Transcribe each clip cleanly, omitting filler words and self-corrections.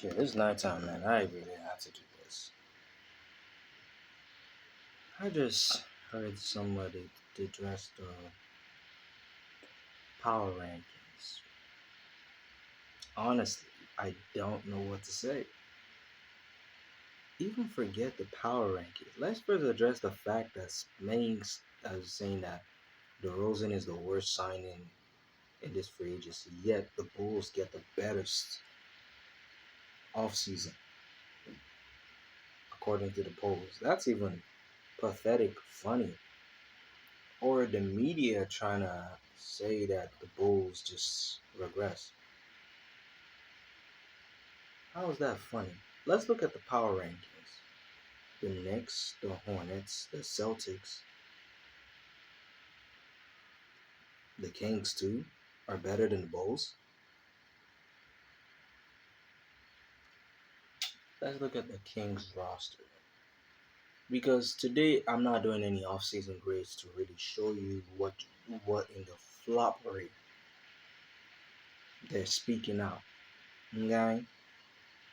Shit, it's nighttime, man. I really have to do this. I just heard somebody address the power rankings. Honestly, I don't know what to say. Even forget the power rankings. Let's first address the fact that many are saying that DeRozan is the worst signing in this free agency. Yet the Bulls get the better offseason according to the polls. That's even pathetic, funny. Or the media trying to say that the Bulls just regress. How is that funny? Let's look at the power rankings. The Knicks, the Hornets, the Celtics, the Kings too are better than the Bulls. Let's look at the Kings roster. Because today I'm not doing any off-season grades to really show you what in the floppery they're speaking out. Okay?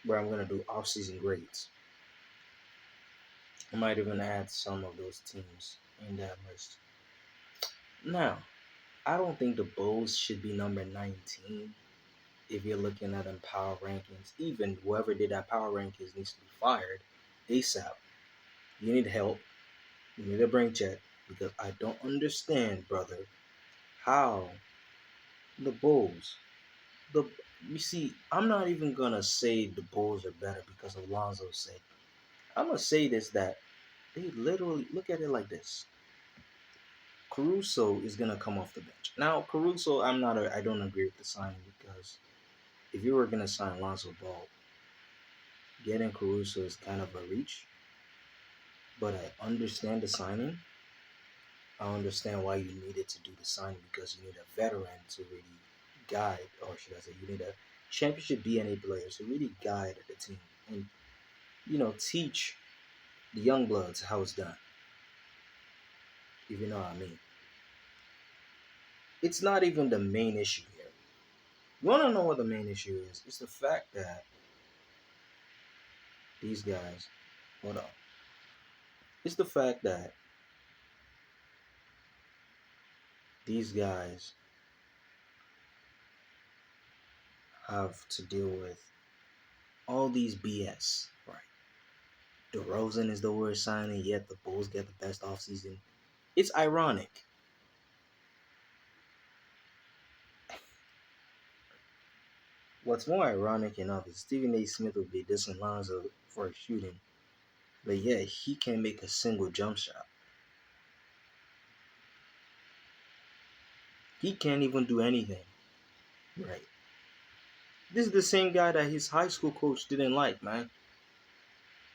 Where I'm gonna do off-season grades. I might even add some of those teams in that list. Now, I don't think the Bulls should be number 19 if you're looking at them power rankings. Even whoever did that power rankings needs to be fired ASAP. You need help. You need to bring check because I don't understand, brother, how the Bulls. The you see, I'm not even gonna say the Bulls are better because of Lonzo's sake. I'm gonna say this that they literally look at it like this. Caruso is gonna come off the bench. Now Caruso, I don't agree with the signing because if you were gonna sign Lonzo Ball, getting Caruso is kind of a reach. But I understand the signing. I understand why you needed to do the signing because you need a veteran to really guide, or should I say, you need a championship DNA player to really guide the team and teach the young bloods how it's done. If you know what I mean. It's not even the main issue here. You want to know what the main issue is? It's the fact that these guys, hold on. It's the fact that these guys have to deal with all these BS, right? DeRozan is the worst signing, yet the Bulls get the best offseason. It's ironic. What's more ironic enough is Stephen A. Smith would be dissing Lonzo for shooting, but yet he can't make a single jump shot. He can't even do anything. Right. This is the same guy that his high school coach didn't like, man.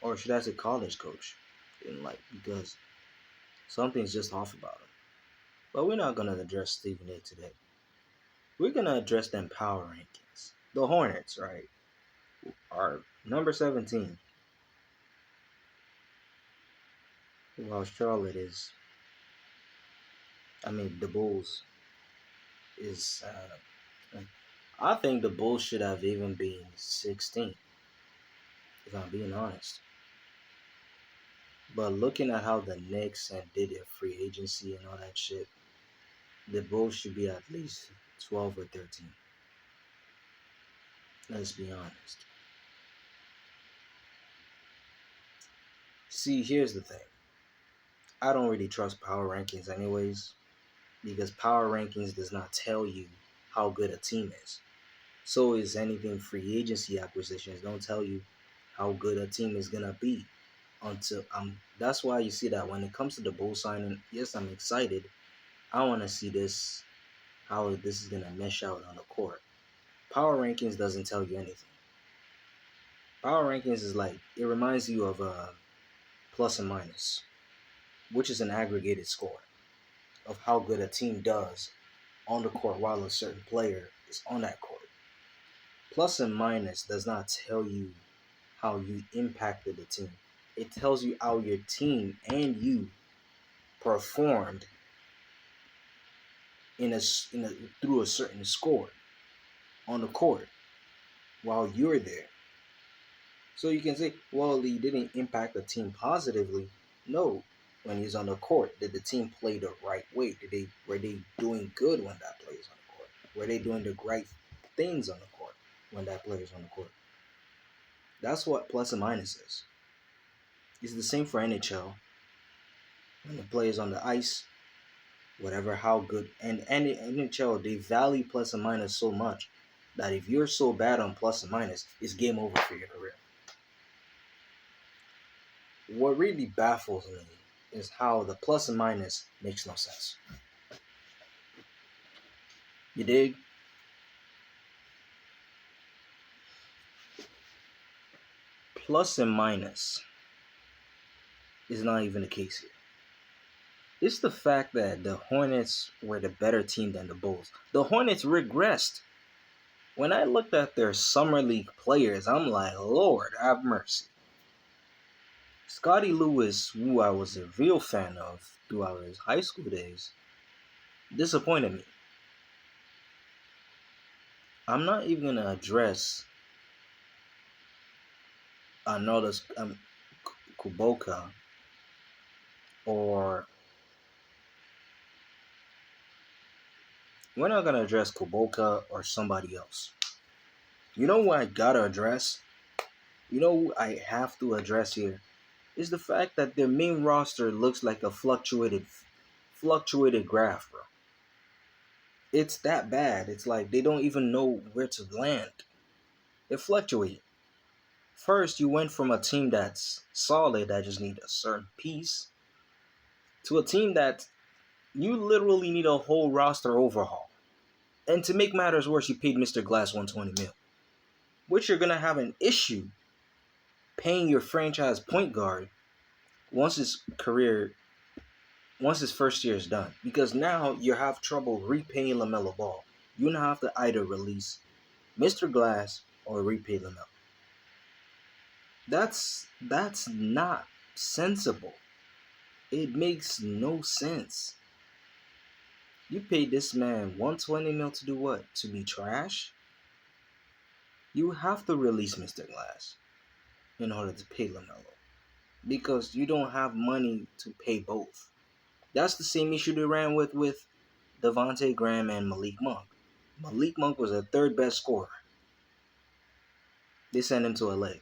Or should I say college coach didn't like because something's just off about him. But we're not going to address Stephen A. today. We're going to address them power rankings. The Hornets, right, are number 17. While Charlotte is, the Bulls is, I think the Bulls should have even been 16, if I'm being honest. But looking at how the Knicks and did their free agency and all that shit, the Bulls should be at least 12 or 13. Let's be honest. See, here's the thing. I don't really trust power rankings anyways, because power rankings does not tell you how good a team is. So is anything free agency acquisitions don't tell you how good a team is gonna be until that's why you see that when it comes to the Bull signing, yes, I'm excited. I wanna see how this is gonna mesh out on the court. Power rankings doesn't tell you anything. Power rankings is like it reminds you of a plus and minus, which is an aggregated score of how good a team does on the court while a certain player is on that court. Plus and minus does not tell you how you impacted the team. It tells you how your team and you performed through a certain score on the court while you're there. So you can say, well, he didn't impact the team positively. No, when he's on the court, did the team play the right way? Were they doing good when that player is on the court? Were they doing the right things on the court when that player is on the court? That's what plus and minus is. It's the same for NHL. When the player's on the ice, whatever how good, and NHL, they value plus and minus so much that if you're so bad on plus and minus, it's game over for your career. What really baffles me is how the plus and minus makes no sense. You dig? Plus and minus is not even the case here. It's the fact that the Hornets were the better team than the Bulls. The Hornets regressed. When I looked at their summer league players, I'm like, Lord have mercy. Scotty Lewis, who I was a real fan of throughout his high school days, disappointed me. I'm not even gonna address another Kuboka or we're not gonna address Kuboka or somebody else. You know what I gotta address? You know who I have to address here is the fact that their main roster looks like a fluctuated graph, bro. It's that bad. It's like they don't even know where to land. They're fluctuating. First, you went from a team that's solid that just need a certain piece to a team that you literally need a whole roster overhaul. And to make matters worse, you paid Mr. Glass 120 mil, which you're gonna have an issue paying your franchise point guard once his first year is done, because now you have trouble repaying LaMelo Ball. You now have to either release Mr. Glass or repay LaMelo. That's not sensible. It makes no sense. You paid this man 120 mil to do what? To be trash? You have to release Mr. Glass in order to pay LaMelo, because you don't have money to pay both. That's the same issue they ran with Devontae Graham and Malik Monk. Malik Monk was their third best scorer. They sent him to LA.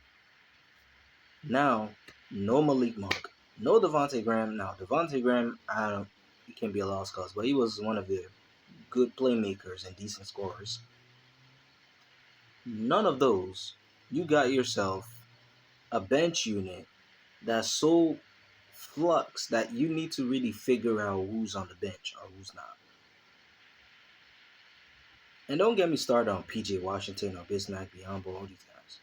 Now, no Malik Monk, no Devontae Graham. Now, Devontae Graham, I don't, he can be a lost cause, but he was one of the good playmakers and decent scorers. None of those. You got yourself a bench unit that's so flux that you need to really figure out who's on the bench or who's not. And don't get me started on PJ Washington or Bismack Biyombo, all these guys,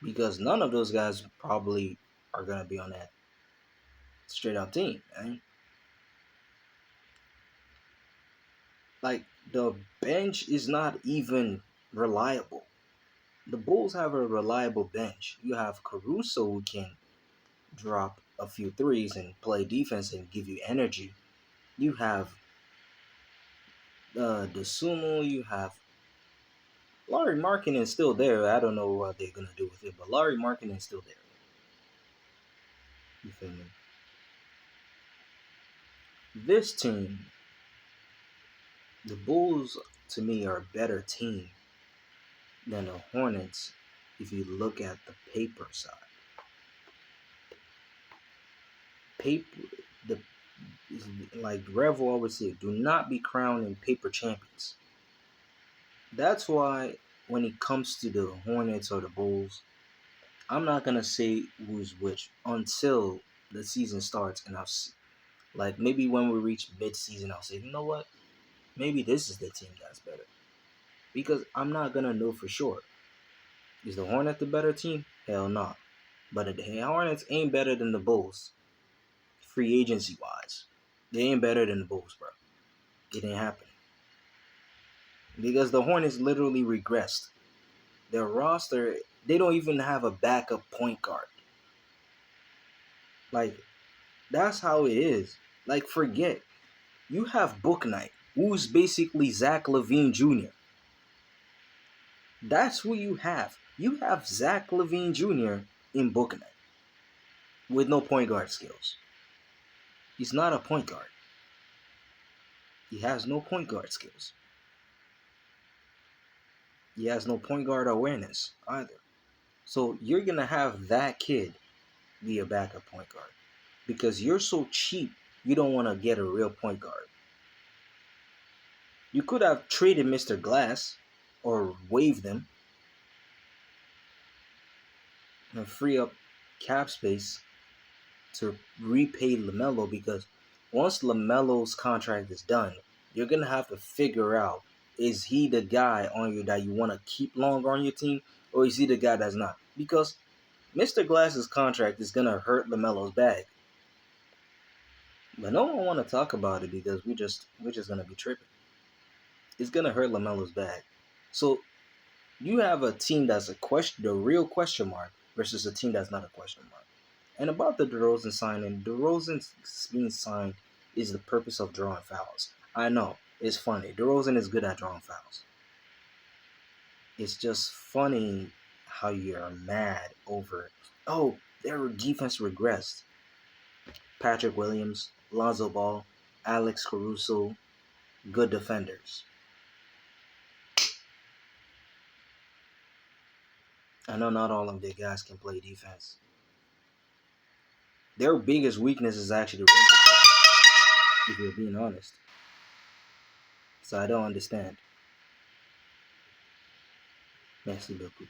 because none of those guys probably are gonna be on that straight up team, man. Like, the bench is not even reliable. The Bulls have a reliable bench. You have Caruso, who can drop a few threes and play defense and give you energy. You have the Sumo. You have Larry Markkinen is still there. I don't know what they're gonna do with it, but Larry Markkinen is still there. You feel me? This team, the Bulls, to me, are a better team than the Hornets if you look at the paper side. Paper, the like Rev will always say, do not be crowned in paper champions. That's why when it comes to the Hornets or the Bulls, I'm not gonna say who's which until the season starts, and like maybe when we reach mid-season, I'll say, you know what? Maybe this is the team that's better, because I'm not gonna know for sure. Is the Hornets the better team? Hell no. But the Hornets ain't better than the Bulls, free agency wise. They ain't better than the Bulls, bro. It ain't happening. Because the Hornets literally regressed. Their roster, they don't even have a backup point guard. Like, that's how it is. Like, forget. You have Book Knight, who's basically Zach LaVine Jr. That's who you have. You have Zach Levine Jr. in Buchanan with no point guard skills. He's not a point guard. He has no point guard skills. He has no point guard awareness either. So you're going to have that kid be a backup point guard because you're so cheap, you don't want to get a real point guard. You could have traded Mr. Glass or waived them and free up cap space to repay LaMelo because once LaMelo's contract is done, you're going to have to figure out, is he the guy on you that you want to keep longer on your team, or is he the guy that's not? Because Mr. Glass's contract is going to hurt LaMelo's bag. But no one want to talk about it because we're just going to be tripping. It's going to hurt LaMelo's bag. So you have a team that's the real question mark versus a team that's not a question mark. And about the DeRozan signing, DeRozan being signed is the purpose of drawing fouls. I know, it's funny. DeRozan is good at drawing fouls. It's just funny how you're mad over, oh, their defense regressed. Patrick Williams, Lonzo Ball, Alex Caruso, good defenders. I know not all of their guys can play defense. Their biggest weakness is actually the rim protection, if you're being honest. So I don't understand. Merci beaucoup.